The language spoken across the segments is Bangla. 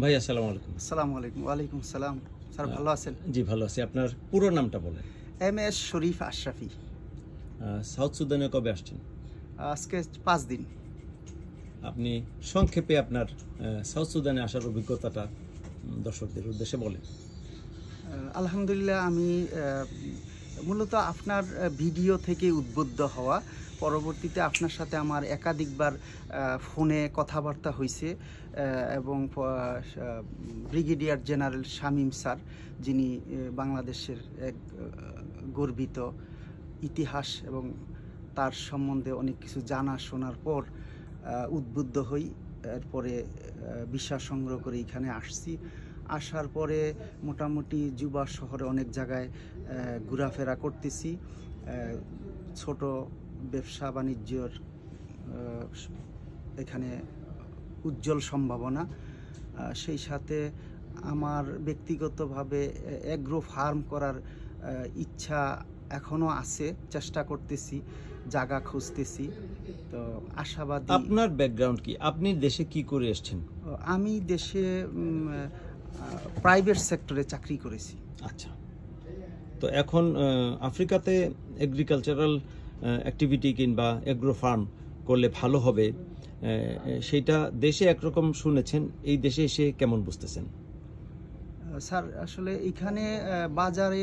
ভাই আসসালামু আলাইকুম। আসসালামু আলাইকুম। ওয়ালাইকুম সালাম। স্যার ভালো আছেন? জি ভালো আছি। আপনার পুরো নামটা বলেন। MS শরীফ আশরাফি। সাউথ সুদানে কবে আসছেন? আজকে ৫ দিন। আপনি সংক্ষেপে আপনার সাউথ সুদানে আসার অভিজ্ঞতাটা দর্শকদের উদ্দেশ্যে বলেন। আলহামদুলিল্লাহ আমি মূলত আপনার ভিডিও থেকে উদ্বুদ্ধ হওয়া, পরবর্তীতে আপনার সাথে আমার একাধিকবার ফোনে কথাবার্তা হয়েছে এবং ব্রিগেডিয়ার জেনারেল শামীম স্যার, যিনি বাংলাদেশের এক গর্বিত ইতিহাস এবং তার সম্বন্ধে অনেক কিছু জানা শোনার পর উদ্বুদ্ধ হই। এরপরে ভিসা সংগ্রহ করে এখানে আসছি। আসার পরে মোটামুটি জুবা শহরে অনেক জায়গায় ঘোরাফেরা করতেছি। ছোট ব্যবসা বাণিজ্যর এখানে উজ্জ্বল সম্ভাবনা। সেই সাথে আমার ব্যক্তিগতভাবে অ্যাগ্রো ফার্ম করার ইচ্ছা এখনও আছে, চেষ্টা করতেছি, জায়গা খুঁজতেছি। তো আশাবাদী। আপনার ব্যাকগ্রাউন্ড কি? আপনি দেশে কি করে এসেছেন? আমি দেশে প্রাইভেট সেক্টরে চাকরি করেছি। আচ্ছা, তো এখন আফ্রিকাতে এগ্রিকালচারাল অ্যাক্টিভিটি কিংবা এগ্রো ফার্ম করলে ভালো হবে, সেইটা দেশে একরকম শুনেছেন, এই দেশে এসে কেমন বুঝতেছেন? স্যার আসলে এখানে বাজারে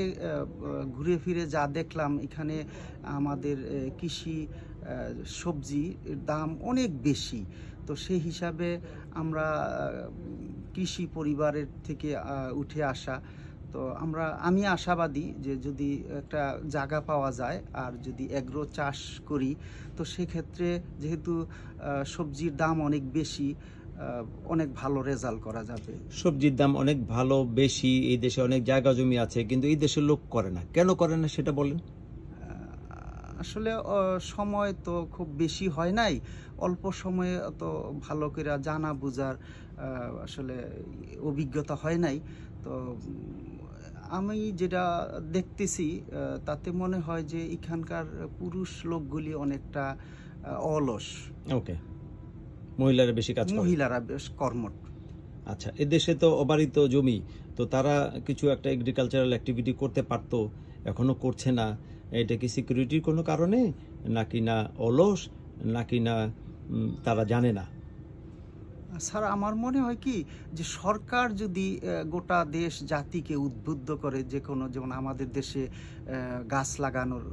ঘুরে ফিরে যা দেখলাম, এখানে আমাদের কৃষি সবজির দাম অনেক বেশি। তো সেই হিসাবে আমরা কৃষি পরিবারের থেকে উঠে আসা, তো আমি আশাবাদী যে যদি একটা জায়গা পাওয়া যায় আর যদি এগ্রো চাষ করি, তো সেক্ষেত্রে যেহেতু সবজির দাম অনেক বেশি, অনেক ভালো রেজাল্ট করা যাবে। সবজির দাম অনেক ভালো বেশি, এই দেশে অনেক জায়গা জমি আছে, কিন্তু এই দেশের লোক করে না। কেন করে না সেটা বলেন। আসলে সময় তো খুব বেশি হয় নাই, অল্প সময়ে তো ভালো করে জানা বোঝার আসলে অভিজ্ঞতা হয় নাই। তো আমি যেটা দেখতেছি তাতে মনে হয় যে এখানকার পুরুষ লোকগুলি অনেকটা অলস। ওকে, মহিলারা বেশি কাজ করে, মহিলারা বেশ কর্মঠ। আচ্ছা, এদেশে তো অবারিত জমি, তো তারা কিছু একটা এগ্রিকালচারাল অ্যাক্টিভিটি করতে পারতো, এখনো করছে না। এটা কি সিকিউরিটির কোনো কারণে, নাকি না অলস, নাকি না তারা জানে না? স্যার আমার মনে হয় কি যে সরকার যদি গোটা দেশ জাতিকে উদ্বুদ্ধ করে, যে কোনো, যেমন আমাদের দেশে গাছ লাগানোর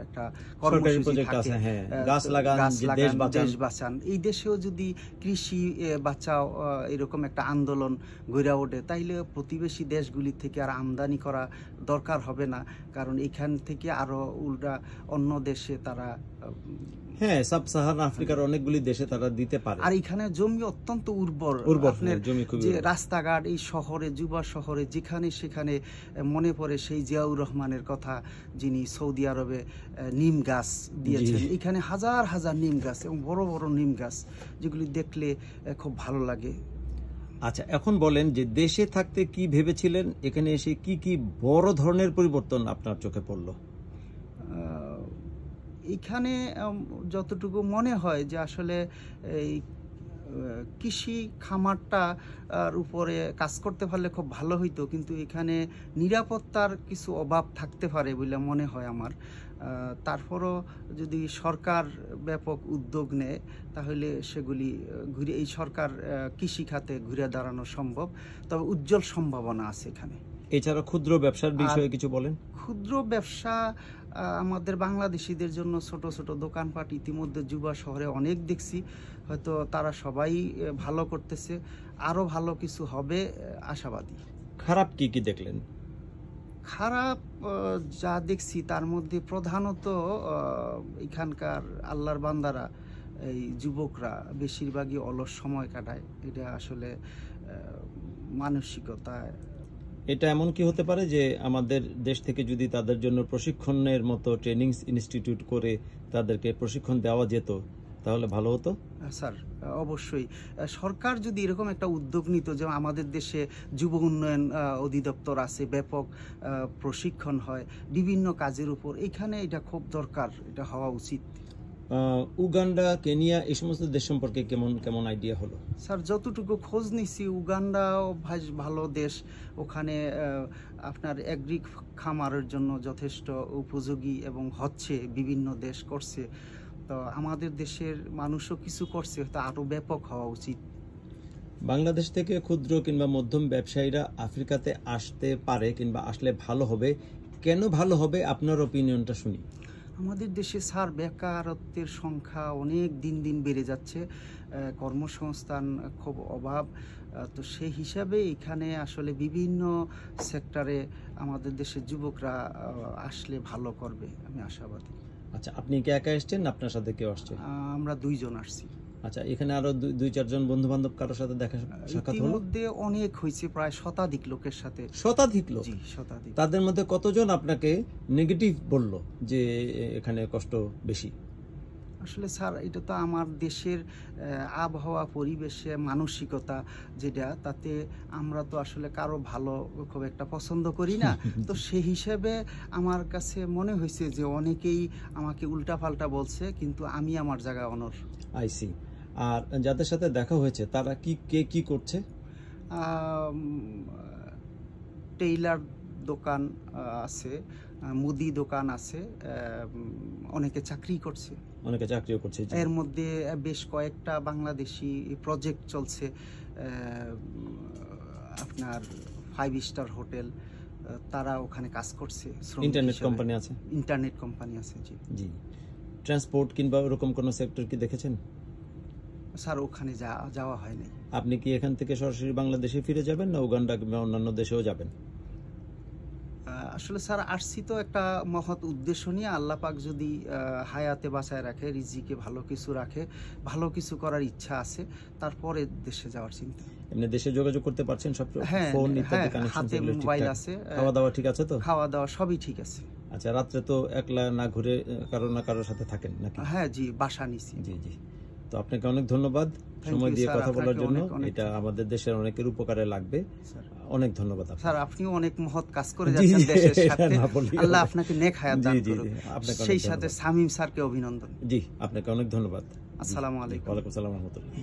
একটা সরকারি কর্মসূচি প্রজেক্ট থাকে, আছে, হ্যাঁ, গাছ লাগান, দেশ বাঁচান, এই দেশেও যদি কৃষি বাঁচাও এরকম একটা আন্দোলন গড়ে ওঠে, তাইলে প্রতিবেশী দেশগুলি থেকে আর আমদানি করা দরকার হবে না। কারণ এখান থেকে আরো উল্টা অন্য দেশে তারা হ্যাঁ, সাব সাহারান আফ্রিকার অনেকগুলি দেশে তারা দিতে পারে। আর এখানে জমি অত্যন্ত উর্বর। আপনার জমি খুবই যে উর্বর। রাস্তাঘাট এই শহরে, যুবা শহরে, যেখানে সেখানে মনে পড়ে সেই জিয়াউর রহমানের কথা, যিনি সৌদি আরবে নিম গাছ দিয়েছেন। এখানে হাজার হাজার নিম গাছ এবং বড় বড় নিম গাছ, যেগুলি দেখলে খুব ভালো লাগে। আচ্ছা, এখন বলেন যে দেশে থাকতে কি ভেবেছিলেন, এখানে এসে কি কি বড় ধরনের পরিবর্তন আপনার চোখে পড়লো? এখানে যতটুকু মনে হয় যে আসলে এই কৃষি খামারটা উপরে কাজ করতে পারলে খুব ভালো হইতো, কিন্তু এখানে নিরাপত্তার কিছু অভাব থাকতে পারে বলে মনে হয় আমার। তারপরও যদি সরকার ব্যাপক উদ্যোগ নেয়, তাহলে সেগুলি ঘুরে, এই সরকার কৃষি খাতে ঘুরে দাঁড়ানো সম্ভব। তবে উজ্জ্বল সম্ভাবনা আছে এখানে। এছাড়া ক্ষুদ্র ব্যবসার বিষয়ে কিছু বলেন। ক্ষুদ্র ব্যবসা আমাদের বাংলাদেশিদের জন্য ছোট ছোট দোকানপাট ইতিমধ্যে যুবা শহরে অনেক দেখছি, হয়তো তারা সবাই ভালো করতেছে, আরো ভালো কিছু হবে আশাবাদী। খারাপ কি কি দেখলেন? খারাপ যা দেখছি তার মধ্যে প্রধানত এখানকার আল্লাহর বান্দারা, এই যুবকরা বেশিরভাগই অলস সময় কাটায়। এটা আসলে মানসিকতা। এটা এমন কি হতে পারে যে আমাদের দেশ থেকে যদি তাদের জন্য প্রশিক্ষণের মতো ট্রেনিং ইনস্টিটিউট করে তাদেরকে প্রশিক্ষণ দেওয়া যেত, তাহলে ভালো হতো? স্যার অবশ্যই সরকার যদি এরকম একটা উদ্যোগ নিত, যেমন আমাদের দেশে যুব উন্নয়ন অধিদপ্তর আছে, ব্যাপক প্রশিক্ষণ হয় বিভিন্ন কাজের উপর, এখানে এটা খুব দরকার, এটা হওয়া উচিত। উগান্ডা, কেনিয়া এই সমস্ত দেশ সম্পর্কে কেমন কেমন আইডিয়া হলো? স্যার যতটুকু খোঁজ নিছি উগান্ডাও ভালো দেশ, ওখানে আপনার এগ্রি খামারের জন্য যথেষ্ট উপযোগী এবং হচ্ছে, বিভিন্ন দেশ করছে। তো আমাদের দেশের মানুষও কিছু করছে, হয়তো আরও ব্যাপক হওয়া উচিত। বাংলাদেশ থেকে ক্ষুদ্র কিংবা মধ্যম ব্যবসায়ীরা আফ্রিকাতে আসতে পারে কিংবা আসলে ভালো হবে, কেন ভালো হবে আপনার অপিনিয়নটা শুনি। আমাদের দেশে স্যার বেকারত্বের সংখ্যা অনেক দিন দিন বেড়ে যাচ্ছে, কর্মসংস্থান খুব অভাব। তো সেই হিসাবে এখানে আসলে বিভিন্ন সেক্টরে আমাদের দেশের যুবকরা আসলে ভালো করবে, আমি আশাবাদী। আচ্ছা, আপনি কি একা এসছেন না আপনার সাথে কেউ আসছে? আমরা 2 জন আসছি। আচ্ছা, এখানে আরো 2-4 জন বন্ধু বান্ধব কারোর সাথে দেখা সাক্ষাৎ হলো? ইতিমধ্যে অনেক হয়েছে, প্রায় শতাধিক লোকের সাথে। শতাধিক লোক? জি, শতাধিক। তাদের মধ্যে কতজন আপনাকে নেগেটিভ বলল যে এখানে কষ্ট বেশি? আসলে স্যার এটা তো আমার দেশের আবহাওয়া, পরিবেশে, মানসিকতা যেটা, তাতে আমরা তো আসলে কারো ভালো খুব একটা পছন্দ করি না। তো সেই হিসেবে আমার কাছে মনে হয়েছে যে অনেকেই আমাকে উল্টাপাল্টা বলছে, কিন্তু আমি আমার জায়গায় অনর। আইসি। আর যাদের সাথে দেখা হয়েছে তারা কে কি করছে? টেইলার দোকান আছে, মুদি দোকান আছে, অনেকে চাকরি করছে। অনেকে চাকরিও করছে। এর মধ্যে বেশ কয়েকটা বাংলাদেশি প্রজেক্ট চলছে, আপনার 5 স্টার হোটেল, তারা ওখানে কাজ করছে। ইন্টারনেট কোম্পানি আছে? ইন্টারনেট কোম্পানি আছে, জি জি। ট্রান্সপোর্ট কিংবা ওরকম কোনো সেক্টর কি দেখেছেন? স্যার ওখানে যাওয়া হয়নি। আপনি কি এখান থেকে সরাসরি বাংলাদেশে ফিরে যাবেন না উগান্ডা কিংবা অন্যান্য দেশেও যাবেন? আসলে স্যার আসছি তো একটা মহৎ উদ্দেশ্য নিয়ে, আল্লাহ পাক যদি হায়াতে বাঁচায় রাখে, রিজিকে ভালো কিছু রাখে, ভালো কিছু করার ইচ্ছা আছে, তারপরে দেশে যাওয়ার চিন্তা। এমনি দেশে যোগাযোগ করতে পারছেন? সব হ্যাঁ, ফোন ইত্যাদি কানেকশন হাতে মোবাইল আছে, খাওয়া দাওয়া ঠিক আছে তো? খাওয়া দাওয়া সবই ঠিক আছে। আচ্ছা, রাত্রে তো একলা না ঘুরে কারো না কারোর সাথে থাকেন নাকি? হ্যাঁ জি, বাসা নিছি। জি জি। তো আপনাকে অনেক ধন্যবাদ সময় দিয়ে কথা বলার জন্য। এটা আমাদের দেশের অনেকের উপকারে লাগবে। অনেক ধন্যবাদ। স্যার আপনিও অনেক মহৎ কাজ করে যাচ্ছেন দেশের সাথে, আল্লাহ আপনাকে নেক হায়াত দান করুন। সেই সাথে শামীম স্যারকে অভিনন্দন। জি, আপনাকে অনেক ধন্যবাদ। আসসালামু আলাইকুম। ওয়ালাইকুম আসসালাম ওয়া রাহমাতুল্লাহ।